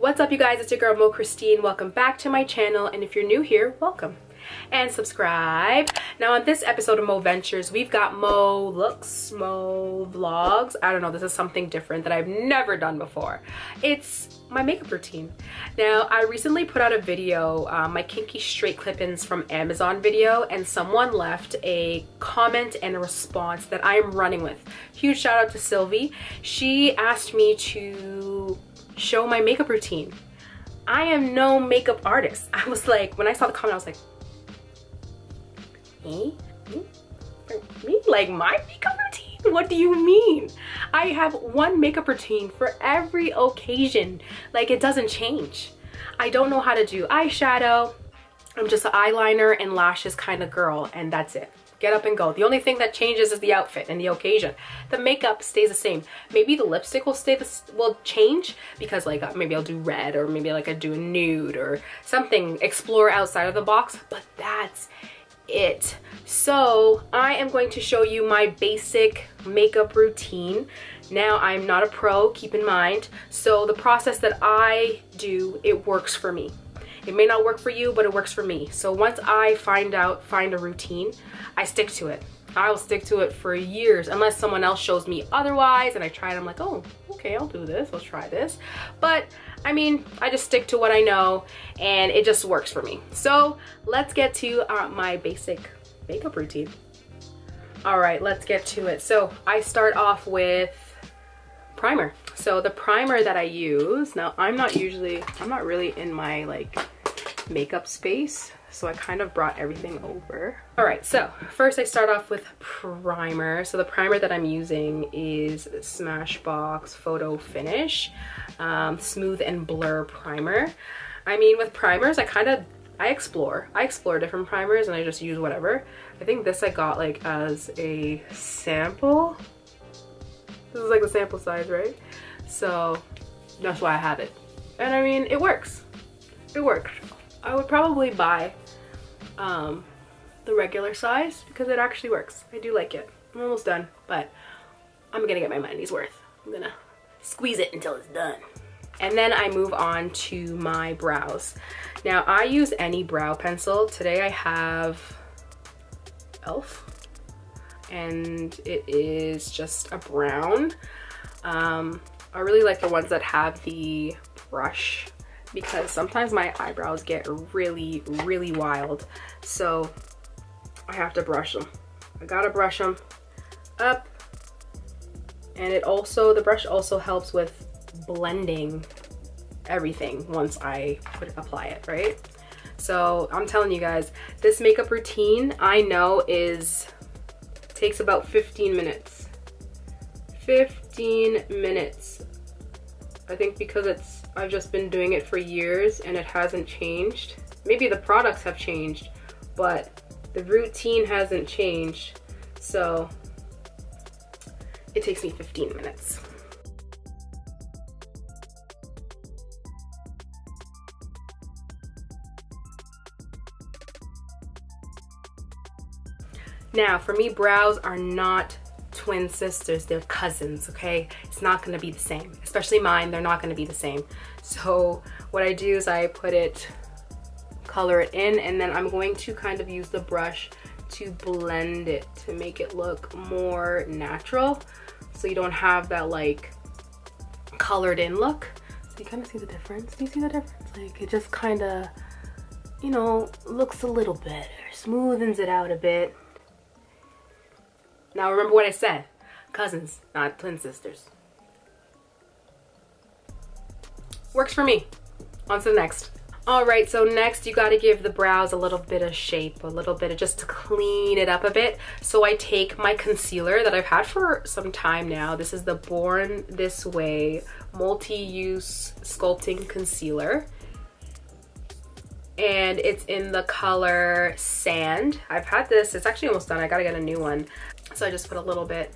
What's up, you guys? It's your girl Mo Christine. Welcome back to my channel, and if you're new here, welcome and subscribe. Now on this episode of Mo Ventures, we've got Mo Looks, Mo Vlogs. I don't know, this is something different that I've never done before. It's my makeup routine. Now I recently put out a video, my kinky straight clip-ins from Amazon video, and someone left a comment and a response that I am running with. Huge shout out to Sylvie. She asked me to show my makeup routine. I am no makeup artist. I was like, when I saw the comment, I was like, me? Like my makeup routine? What do you mean? I have one makeup routine for every occasion. Like, it doesn't change. I don't know how to do eyeshadow. I'm just an eyeliner and lashes kind of girl, and that's it. Get up and go. The only thing that changes is the outfit and the occasion. The makeup stays the same. Maybe the lipstick will change because like maybe I'll do red, or maybe like I do a nude or something, explore outside of the box, but that's it. So I am going to show you my basic makeup routine. Now, I'm not a pro, keep in mind, so the process that I do, it works for me. It may not work for you, but it works for me. So once I find a routine, I stick to it. I will stick to it for years unless someone else shows me otherwise and I try it. I'm like, oh, okay, I'll do this. Let's try this. But I mean, I just stick to what I know and it just works for me. So let's get to my basic makeup routine. All right, let's get to it. So I start off with primer. So the primer that I use, now I'm not really in my like makeup space, so I kind of brought everything over. All right, so first I start off with primer. So the primer that I'm using is Smashbox Photo Finish Smooth and Blur Primer. I mean, with primers, I explore different primers and I just use whatever. I think this I got like as a sample. This is like the sample size, right? So that's why I have it. And I mean, it works. It works. I would probably buy the regular size because it actually works. I do like it. I'm almost done, but I'm gonna get my money's worth. I'm gonna squeeze it until it's done. And then I move on to my brows. Now I use any brow pencil. Today I have e.l.f. and it is just a brown. I really like the ones that have the brush because sometimes my eyebrows get really, really wild. So I have to brush them. I gotta brush them up. And the brush also helps with blending everything once I apply it, right? So I'm telling you guys, this makeup routine I know takes about 15 minutes. 15 minutes. I think because I've just been doing it for years and it hasn't changed. Maybe the products have changed, but the routine hasn't changed. So it takes me 15 minutes. Now, for me, brows are not twin sisters, they're cousins, okay? It's not gonna be the same, especially mine, they're not gonna be the same. So what I do is I color it in, and then I'm going to kind of use the brush to blend it to make it look more natural, so you don't have that like colored in look. So you kind of see the difference. Do you see the difference? Like, it just kind of, you know, looks a little better, smoothens it out a bit. Now remember what I said, cousins, not twin sisters. Works for me. On to the next. All right, so next you gotta give the brows a little bit of shape, a little bit of just to clean it up a bit. So I take my concealer that I've had for some time now. This is the Born This Way Multi-Use Sculpting Concealer. And it's in the color Sand. I've had this, it's actually almost done. I gotta get a new one. So I just put a little bit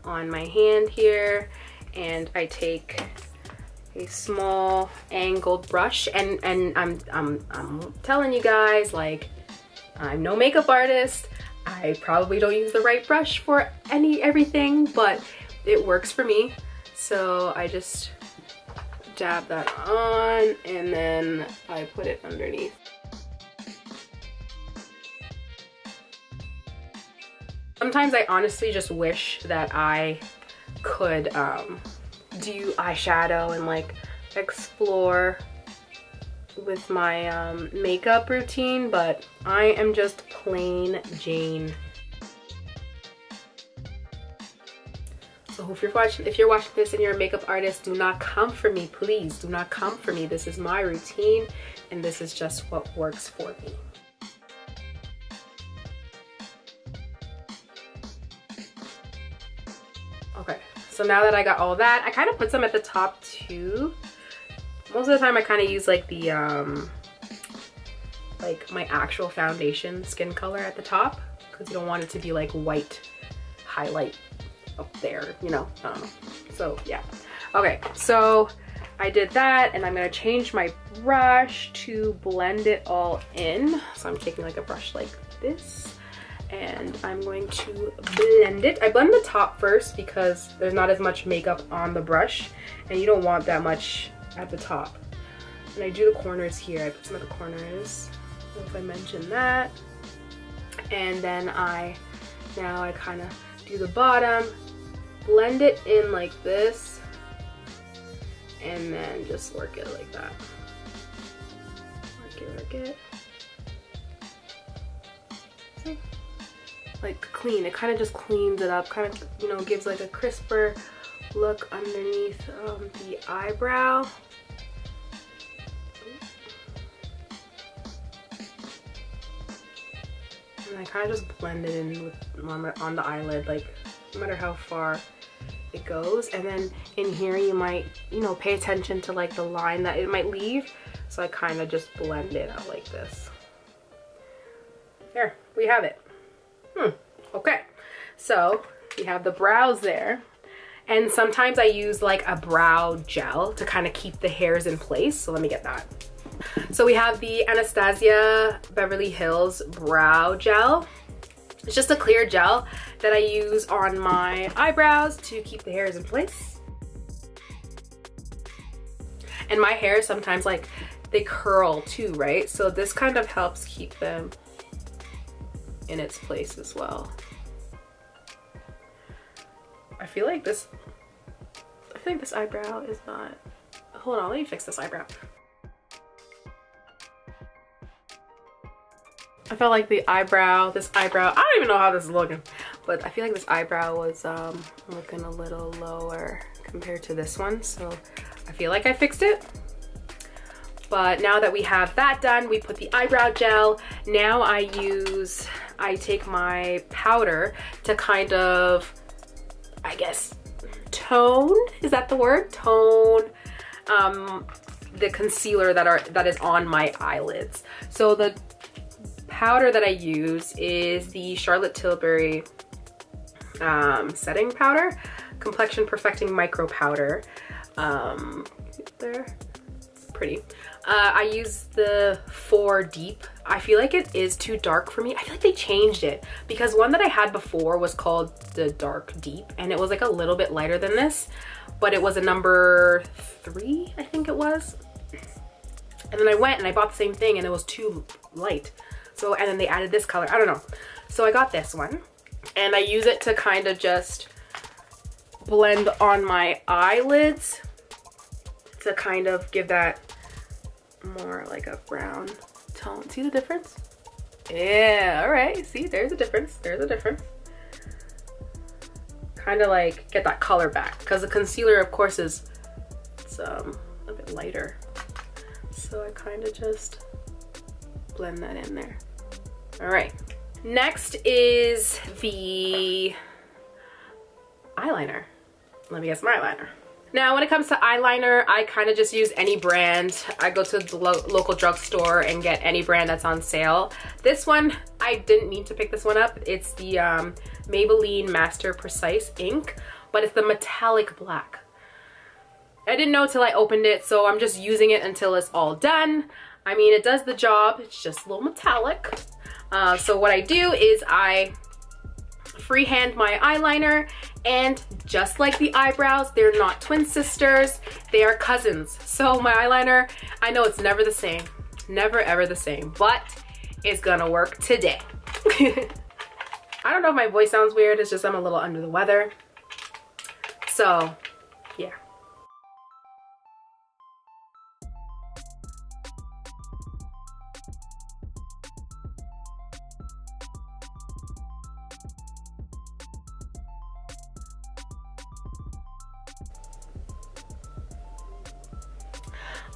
on my hand here, and I take a small angled brush, and I'm telling you guys, like, I'm no makeup artist. I probably don't use the right brush for everything, but it works for me. So I just dab that on, and then I put it underneath. Sometimes I honestly just wish that I could do eyeshadow and like explore with my makeup routine, but I am just plain Jane. So if you're watching this and you're a makeup artist, do not come for me, please. Do not come for me. This is my routine and this is just what works for me. Okay, so now that I got all that, I kind of put some at the top too. Most of the time I kind of use like the like my actual foundation skin color at the top, because you don't want it to be like white highlight up there, you know, I don't know. So yeah, okay, so I did that, and I'm gonna change my brush to blend it all in. So I'm taking like a brush like this, and I'm going to blend it. I blend the top first because there's not as much makeup on the brush, and you don't want that much at the top. And I do the corners here. I put some of the corners, I don't know if I mentioned that. And then now I kind of do the bottom, blend it in like this, and then just work it like that. Work it. See? Like clean. It kind of just cleans it up, kind of, you know, gives like a crisper look underneath the eyebrow. And I kind of just blend it in with, on the eyelid, like no matter how far it goes. And then in here you might, you know, pay attention to like the line that it might leave. So I kind of just blend it out like this. There, we have it. Okay, so we have the brows there. And sometimes I use like a brow gel to kind of keep the hairs in place. So let me get that. So we have the Anastasia Beverly Hills Brow Gel. It's just a clear gel that I use on my eyebrows to keep the hairs in place. And my hair sometimes like they curl too, right? So this kind of helps keep them in its place as well. I feel like this eyebrow is not, hold on, let me fix this eyebrow. I felt like this eyebrow, I don't even know how this is looking, but I feel like this eyebrow was looking a little lower compared to this one. So I feel like I fixed it. But now that we have that done, we put the eyebrow gel. Now I take my powder to kind of, I guess, tone, is that the word? Tone the concealer that is on my eyelids. So the powder that I use is the Charlotte Tilbury setting powder, complexion perfecting micro powder. There, it's pretty. I use the 4 Deep. I feel like it is too dark for me. I feel like they changed it, because one that I had before was called the Dark Deep, and it was like a little bit lighter than this, but it was a number 3, I think it was. And then I went and I bought the same thing and it was too light. So, and then they added this color, I don't know. So I got this one and I use it to kind of just blend on my eyelids to kind of give that more like a brown tone. See the difference? Yeah, all right, see, there's a difference, there's a difference. Kind of like get that color back, because the concealer, of course, it's a bit lighter. So I kind of just blend that in there. All right, next is the eyeliner. Let me get some eyeliner. Now, when it comes to eyeliner, I kind of just use any brand. I go to the local drugstore and get any brand that's on sale. This one, I didn't need to pick this one up. It's the Maybelline Master Precise ink, but it's the metallic black. I didn't know till I opened it, so I'm just using it until it's all done. I mean, it does the job. It's just a little metallic. So what I do is I freehand my eyeliner, and just like the eyebrows, they're not twin sisters, they are cousins. So my eyeliner, I know it's never the same, never ever the same, but it's gonna work today. I don't know if my voice sounds weird, it's just I'm a little under the weather. So, yeah.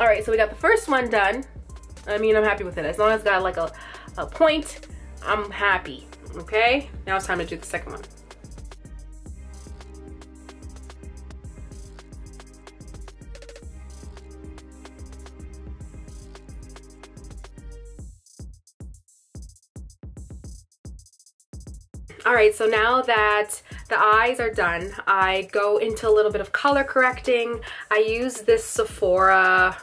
All right, so we got the first one done. I mean, I'm happy with it. As long as it's got like a point, I'm happy, okay? Now it's time to do the second one. All right, so now that the eyes are done, I go into a little bit of color correcting. I use this Sephora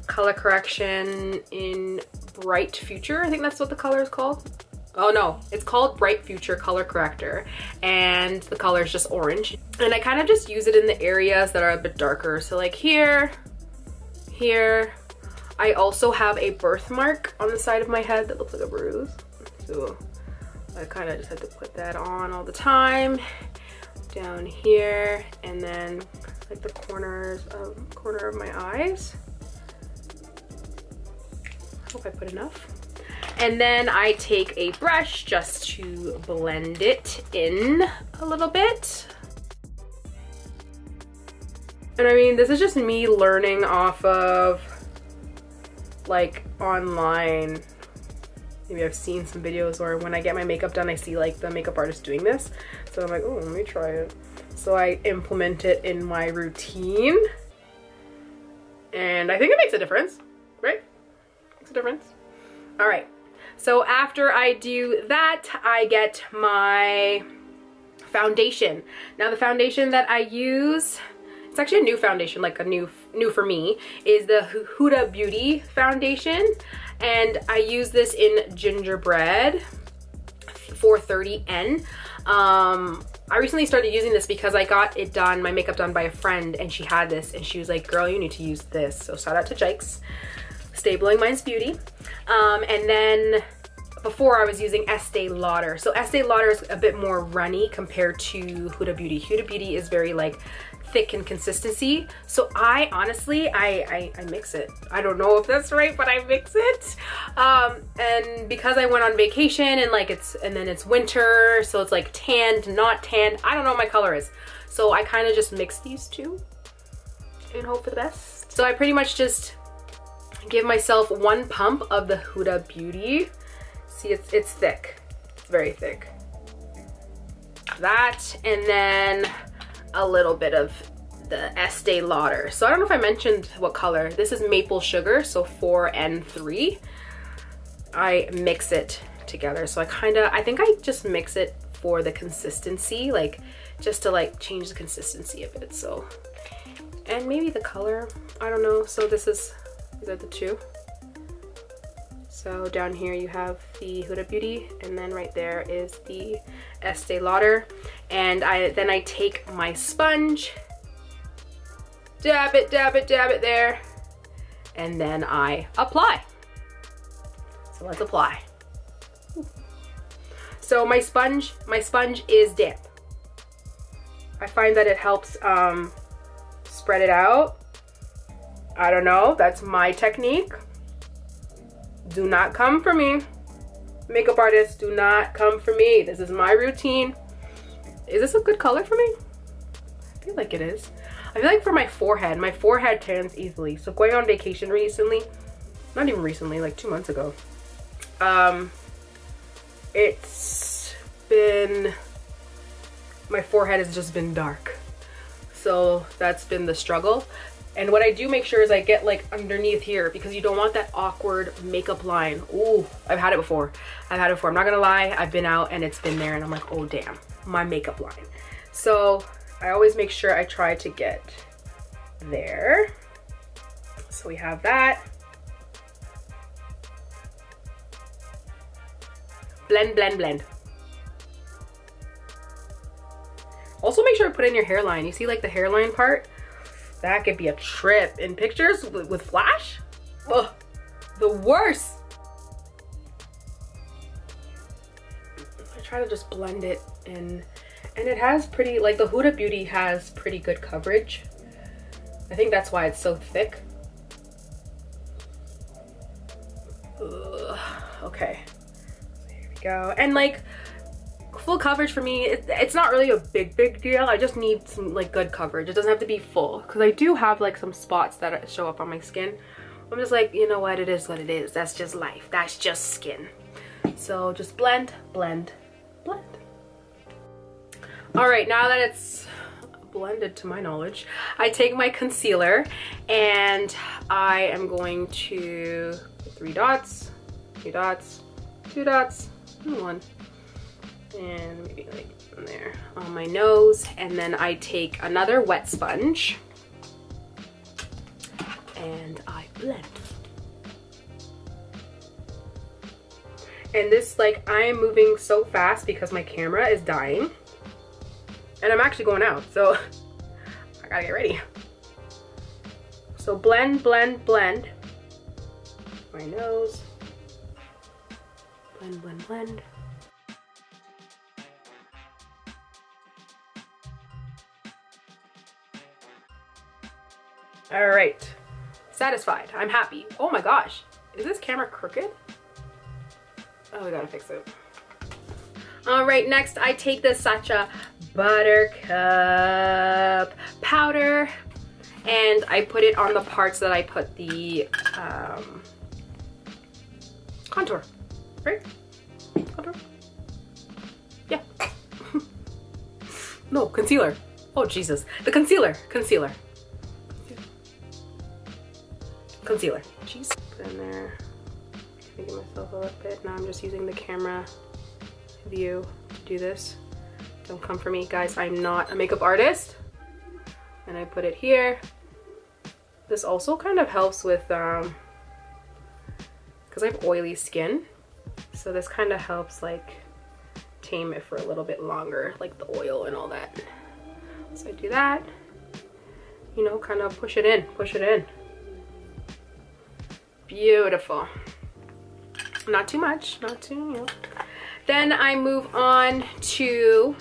color correction in Bright Future. I think that's what the color is called. Oh no, it's called Bright Future Color Corrector, and the color is just orange. And I kind of just use it in the areas that are a bit darker. So like here, here. I also have a birthmark on the side of my head that looks like a bruise. So I kind of just have to put that on all the time. Down here, and then like the corner of my eyes. Hope I put enough. And then I take a brush just to blend it in a little bit. And I mean, this is just me learning off of like online. Maybe I've seen some videos where when I get my makeup done, I see like the makeup artist doing this. So I'm like, oh, let me try it. So I implement it in my routine. And I think it makes a difference, right? Makes a difference. All right. So after I do that, I get my foundation. Now the foundation that I use, it's actually a new foundation, like a new for me, is the Huda Beauty foundation. And I use this in Gingerbread 430N. I recently started using this because I got it done, my makeup done by a friend, and she had this and she was like, girl, you need to use this. So shout out to Jikes, Stay Blowing Minds Beauty. And then before I was using Estee Lauder. So Estee Lauder is a bit more runny compared to Huda Beauty. Huda Beauty is very like thick in consistency. So I honestly, I mix it. I don't know if that's right, but I mix it. And because I went on vacation and like then it's winter, so it's like tanned, not tanned. I don't know what my color is. So I kind of just mix these two and hope for the best. So I pretty much just give myself one pump of the Huda Beauty. See, it's thick. It's very thick. That, and then a little bit of the Estee Lauder. So I don't know if I mentioned what color. This is Maple Sugar, so 4N3. I mix it together. So I think I just mix it for the consistency, like just to like change the consistency a bit. So, and maybe the color, I don't know. So these are the two. So down here you have the Huda Beauty, and then right there is the Estee Lauder. And then I take my sponge, dab it there, and then I apply. So let's apply. So my sponge is damp. I find that it helps spread it out. I don't know, that's my technique. Do not come for me. Makeup artists, do not come for me. This is my routine. Is this a good color for me? I feel like it is. I feel like for my forehead tans easily. So going on vacation recently, not even recently, like 2 months ago, it's been, my forehead has just been dark. So that's been the struggle. And what I do make sure is I get like underneath here, because you don't want that awkward makeup line. Ooh, I've had it before. I'm not gonna lie, I've been out and it's been there and I'm like, oh damn, my makeup line. So I always make sure I try to get there. So we have that. Blend, blend, blend. Also make sure to put in your hairline. You see like the hairline part? That could be a trip. In pictures with flash? Ugh, the worst. I try to just blend it in. And it has pretty, like the Huda Beauty has pretty good coverage. I think that's why it's so thick. Ugh, okay, so here we go. And like full coverage for me, it's not really a big deal. I just need some like good coverage. It doesn't have to be full because I do have like some spots that show up on my skin. I'm just like, you know what, it is what it is. That's just life. That's just skin. So just blend, blend, blend. All right, now that it's blended to my knowledge, I take my concealer and I am going to 3 dots, 2 dots, 2 dots, and 1. And maybe like in there on my nose. And then I take another wet sponge and I blend. And this, like, I am moving so fast because my camera is dying. And I'm actually going out, so I gotta get ready. So blend, blend, blend. My nose. Blend, blend, blend. All right, satisfied, I'm happy. Oh my gosh, is this camera crooked? Oh, we gotta fix it. All right, next I take the Sacha Buttercup powder and I put it on the parts that I put the contour, right? Contour? Yeah. No, concealer. Oh, Jesus. The concealer. Concealer. Jeez. Put in there. Making myself a little bit. Now I'm just using the camera view to do this. Don't come for me, guys. I'm not a makeup artist. And I put it here. This also kind of helps with, because I have oily skin. So this kind of helps like tame it for a little bit longer, like the oil and all that. So I do that, you know, kind of push it in, push it in. Beautiful. Not too much, not too, you know. Then I move on to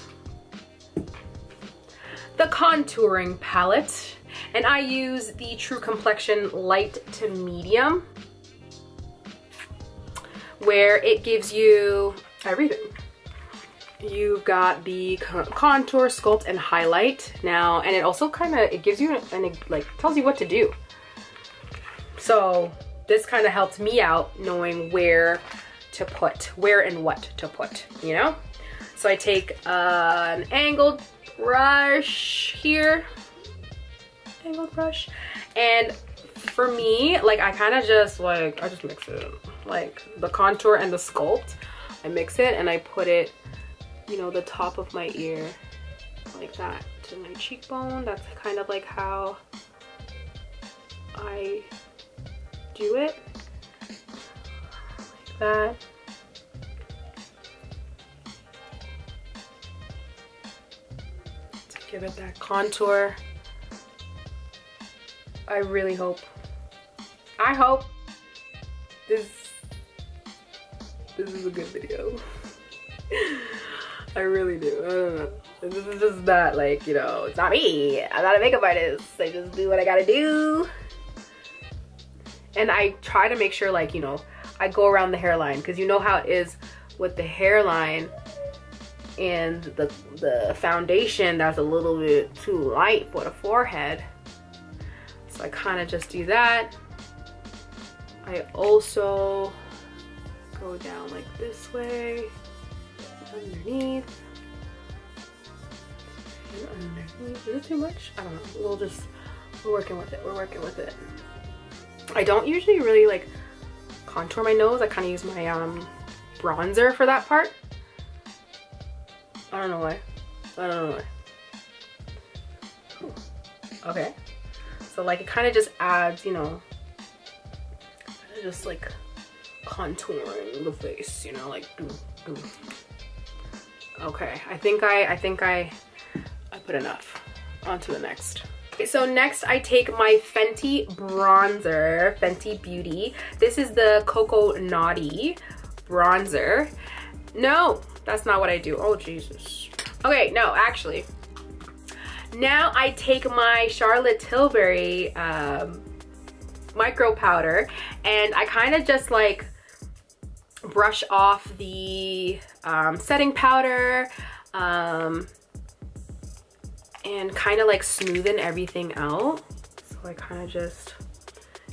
the contouring palette, and I use the True Complexion Light to Medium, where it gives you everything. You've got the contour, sculpt, and highlight now, and it also kind of, it gives you, and it like tells you what to do. So this kind of helps me out knowing where to put, where and what to put, you know? So I take an angled brush here, angled brush, and for me, like I kind of just like, I just mix it, like the contour and the sculpt, I mix it and I put it, you know, the top of my ear, like that, to my cheekbone. That's kind of like how I do it, like that. To give it that contour. I really hope, I hope this is a good video. I really do. I don't know. This is just not like, you know, it's not me. I'm not a makeup artist. I just do what I gotta do. And I try to make sure, like, you know, I go around the hairline, because you know how it is with the hairline and the foundation that's a little bit too light for the forehead. So I kind of just do that. I also go down like this way, underneath, and underneath. Is it too much? I don't know. We're working with it. We're working with it. I don't usually really like contour my nose. I kind of use my bronzer for that part. I don't know why. I don't know why. Ooh. Okay. So like it kind of just adds, you know, just like contouring the face, you know, like. Okay. I think I but enough. On to the next. Okay, so next I take my Fenty bronzer, Fenty Beauty. This is the Cocoa Naughty bronzer. No, that's not what I do. Oh, Jesus. Okay, no, actually. Now I take my Charlotte Tilbury micro powder, and I kind of just like brush off the setting powder and kind of like smoothen everything out. So I kind of just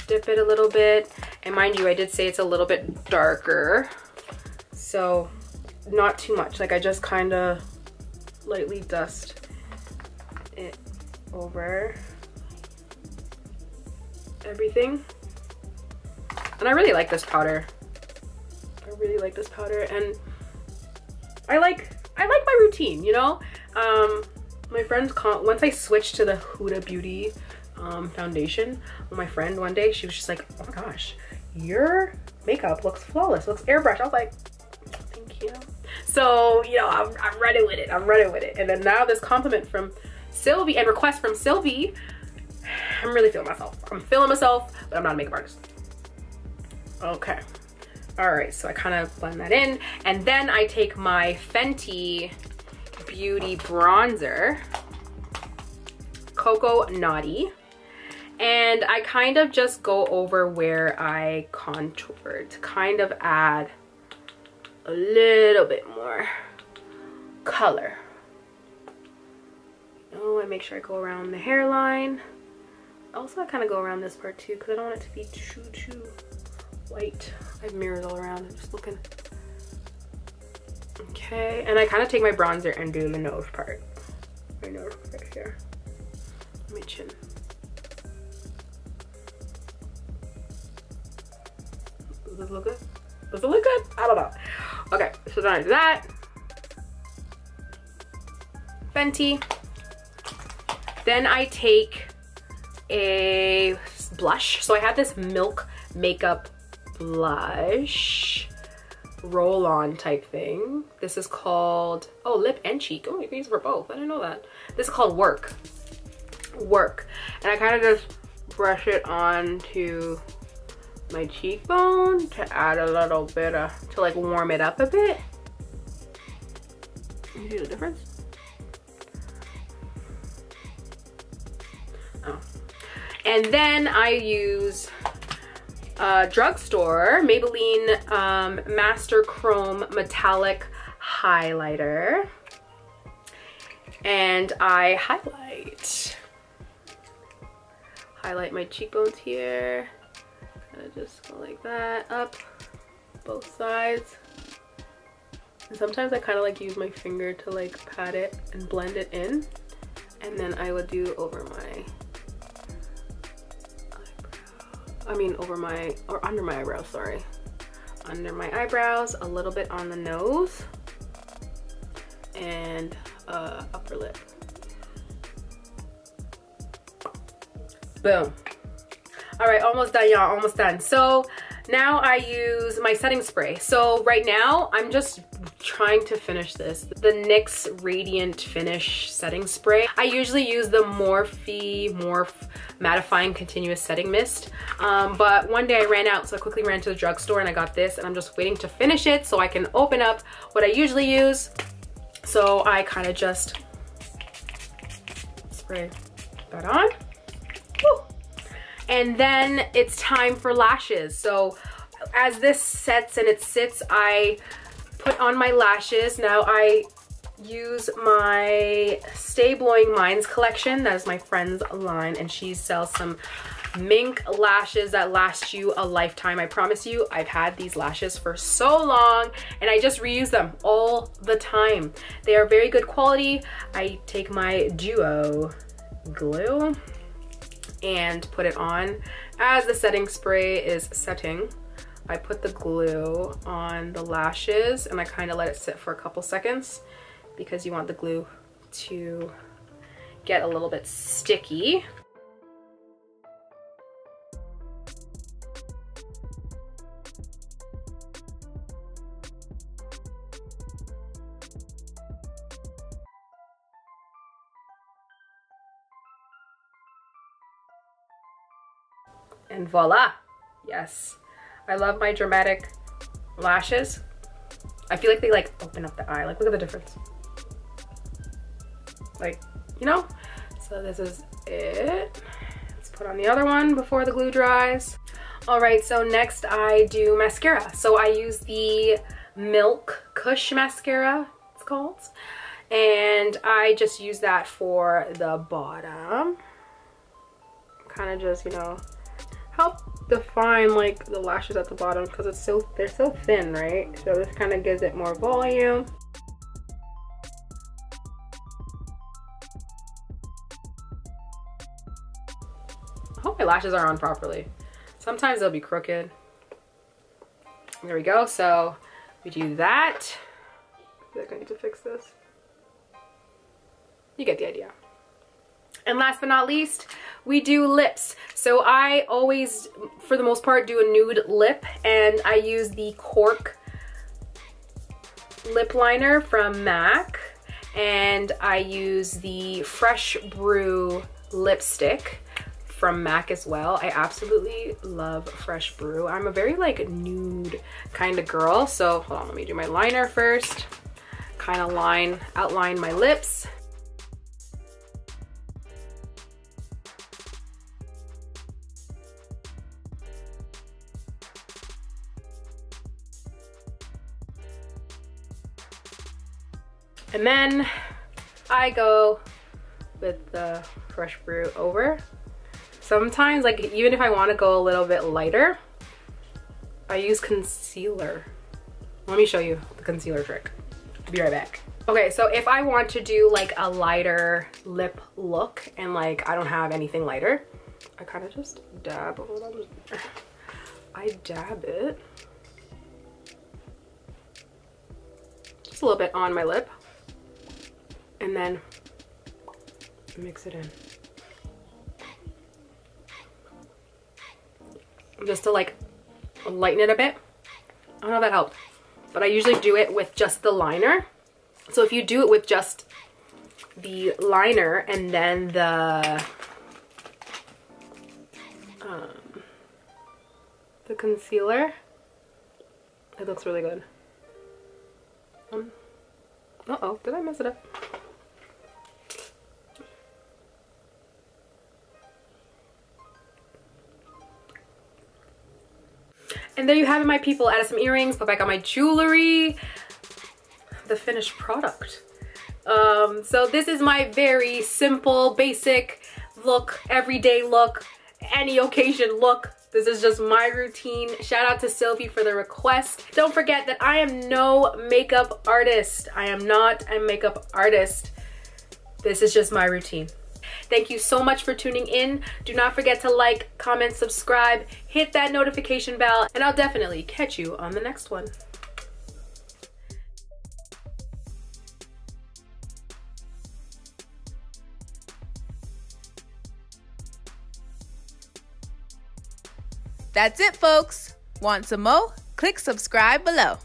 dip it a little bit, and mind you, I did say it's a little bit darker, so not too much. Like I just kind of lightly dust it over everything. And I really like this powder. I really like this powder, and I like my routine, you know? My friends, once I switched to the Huda Beauty foundation, my friend one day, she was just like, oh my gosh, your makeup looks flawless, looks airbrushed. I was like, thank you. So, you know, I'm running with it. I'm running with it. And then now this compliment from Sylvie and request from Sylvie, I'm really feeling myself. I'm feeling myself, but I'm not a makeup artist. Okay. All right, so I kind of blend that in. And then I take my Fenty Beauty bronzer, Cocoa Naughty, and I kind of just go over where I contoured to kind of add a little bit more color. Oh, I make sure I go around the hairline. Also, I kind of go around this part too, because I don't want it to be too white. I have mirrors all around. I'm just looking. Okay, and I kind of take my bronzer and do the nose part. My nose right here. My chin. Does this look good? Does it look good? I don't know. Okay, so then I do that. Fenty. Then I take a blush. So I have this Milk Makeup blush roll-on type thing. This is called, oh, lip and cheek. Oh, you can use it for both. I didn't know that. This is called Work. And I kind of just brush it onto my cheekbone to add a little bit of, to like warm it up a bit. You see the difference? Oh. And then I use drugstore Maybelline Master Chrome Metallic Highlighter, and I highlight my cheekbones here, and I just go like that up both sides. And sometimes I kind of like use my finger to like pat it and blend it in, and then I would do over my under my eyebrows, sorry. Under my eyebrows, a little bit on the nose, and upper lip. Boom. All right, almost done, y'all, almost done. So now I use my setting spray. So right now, I'm just trying to finish this. The NYX Radiant Finish Setting Spray. I usually use the Morphe Mattifying Continuous Setting Mist. But one day I ran out, so I quickly ran to the drugstore and I got this, and I'm just waiting to finish it so I can open up what I usually use. So I kind of just spray that on. Woo. And then it's time for lashes. So as this sets and it sits, I put on my lashes. Now I use my Stay Blowing Minds collection. That is my friend's line, and she sells some mink lashes that last you a lifetime. I promise you, I've had these lashes for so long and I just reuse them all the time. They are very good quality. I take my Duo glue and put it on. As the setting spray is setting, I put the glue on the lashes and I kind of let it sit for a couple seconds because you want the glue to get a little bit sticky. And voila. Yes. I love my dramatic lashes. I feel like they like open up the eye. Like, look at the difference. Like, you know? So this is it. Let's put on the other one before the glue dries. All right, so next I do mascara. So I use the Milk Kush mascara, it's called. And I just use that for the bottom. Kind of just, you know, help define like the lashes at the bottom because they're so thin, right? So this kind of gives it more volume. I hope my lashes are on properly. Sometimes they'll be crooked. There we go. So we do that. I feel like I need to fix this. You get the idea. And last but not least, we do lips. So I always, for the most part, do a nude lip, and I use the Cork lip liner from MAC, and I use the Fresh Brew lipstick from MAC as well. I absolutely love Fresh Brew. I'm a very like nude kind of girl. So hold on, let me do my liner first. Kind of outline my lips. And then I go with the Fresh Brew over. Sometimes, like, even if I want to go a little bit lighter, I use concealer. Let me show you the concealer trick. I'll be right back. Okay, so if I want to do like a lighter lip look and like I don't have anything lighter, I kind of just dab. Hold on. I dab it just a little bit on my lip and then mix it in. Just to like lighten it a bit. I don't know if that helped, but I usually do it with just the liner. So if you do it with just the liner and then the concealer, it looks really good. Uh-oh, did I mess it up? And there you have it, my people. Added some earrings, put back on my jewelry, the finished product. So this is my very simple, basic look, everyday look, any occasion look. This is just my routine. Shout out to Sylvie for the request. Don't forget that I am no makeup artist. I am not a makeup artist. This is just my routine. Thank you so much for tuning in. Do not forget to like, comment, subscribe, hit that notification bell, and I'll definitely catch you on the next one. That's it, folks. Want some more? Click subscribe below.